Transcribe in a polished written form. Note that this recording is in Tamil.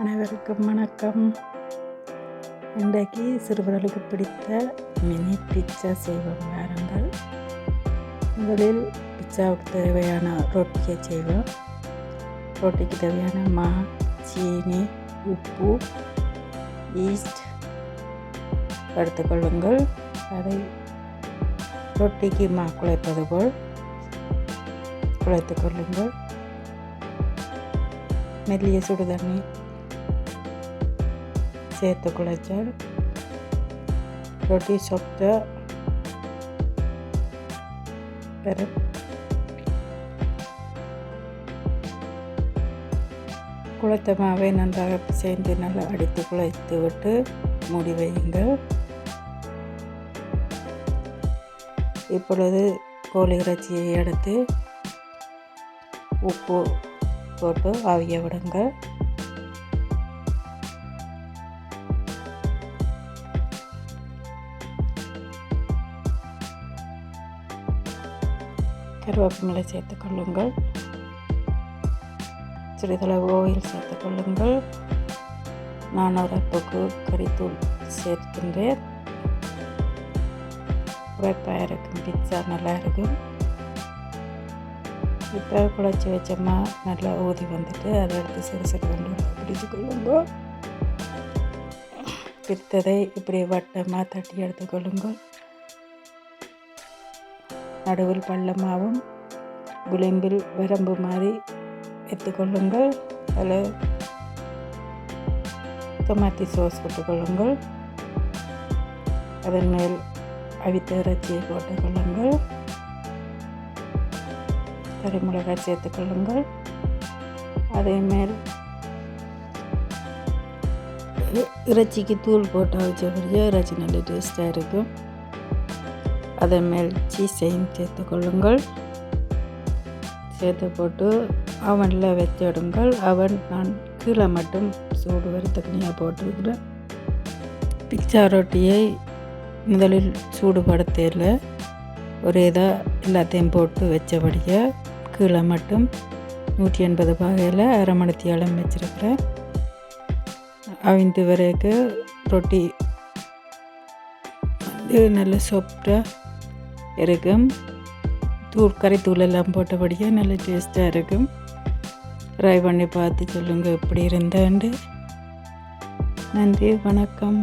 அனைவருக்கும் வணக்கம். இன்றைக்கு சிறுவர்களுக்கு பிடித்த மினி பிட்சா செய்வோம் வாருங்கள். முதலில் பிட்சாவுக்கு தேவையான ரொட்டியை செய்வோம். ரொட்டிக்கு தேவையான மா, சீனி, உப்பு, ஈஸ்ட் எடுத்துக்கொள்ளுங்கள். அதை ரொட்டிக்கு மா குழைப்பது போல் குழைத்து கொள்ளுங்கள். மெல்லிய சுடு தண்ணி சேர்த்து குழைச்சால் ரொட்டி சாஃப்டாக வரும். குழைத்த மாவை நன்றாக பிசைந்து நல்லா அடித்து குழைத்து விட்டு மூடி வையுங்கள். இப்பொழுது கோழி இறைச்சியை எடுத்து உப்பு போட்டு ஆவிய விடுங்கள். கருவேப்பிலை சேர்த்துக்கொள்ளுங்கள். சிறிதளவு ஆயில் சேர்த்துக்கொள்ளுங்கள். நான் ஒரு கப்புக்கு கறித்தூள் சேர்க்கின்றேன். உரைப்பாக இருக்கும், பிட்சா நல்லா இருக்கும். இப்போ குழச்சி வச்சோம்மா நல்லா ஊதி வந்துட்டு அதை எடுத்து சிறு கொண்டு பிடித்து கொள்ளுங்க. பிடித்ததை இப்படி வட்டமாக தட்டி எடுத்துக்கொள்ளுங்கள். நடுவில் பள்ளமாகவும் விளிம்பில் வரம்பு மாதிரி எடுத்துக்கொள்ளுங்கள். அதில் டொமாட்டோ சாஸ் போட்டுக்கொள்ளுங்கள். அதன் மேல் அவித்த இறைச்சியை போட்டுக்கொள்ளுங்கள். கறி மிளகாய் சேர்த்துக்கொள்ளுங்கள். அதே மேல் இறைச்சிக்கு தூள் போட்டு வச்சபடியே இறைச்சி நல்ல டேஸ்ட்டாக இருக்கும். அதன் மேல் சீஸையும் சேர்த்துக்கொள்ளுங்கள். சேர்த்து போட்டு அவனில் வச்சிடுங்கள். அவன் நான் கீழே மட்டும் சூடு வரை தனியாக போட்டுருக்கிறேன். பிட்சா ரொட்டியை முதலில் சூடுபடுத்தல ஒரு இதாக எல்லாத்தையும் போட்டு வச்சபடியே கீழே மட்டும் 180 பாகையில் அரை மணித்தியாலம் வச்சுருக்கிறேன். அவிந்து வரைக்கு ரொட்டி வந்து நல்ல சாஃப்டாக இருக்கும். கறித்தூள் எல்லாம் போட்டபடியே நல்ல டேஸ்ட்டாக இருக்கும். ட்ரை பண்ணி பார்த்து சொல்லுங்கள் எப்படி இருந்தாண்டு. நன்றி, வணக்கம்.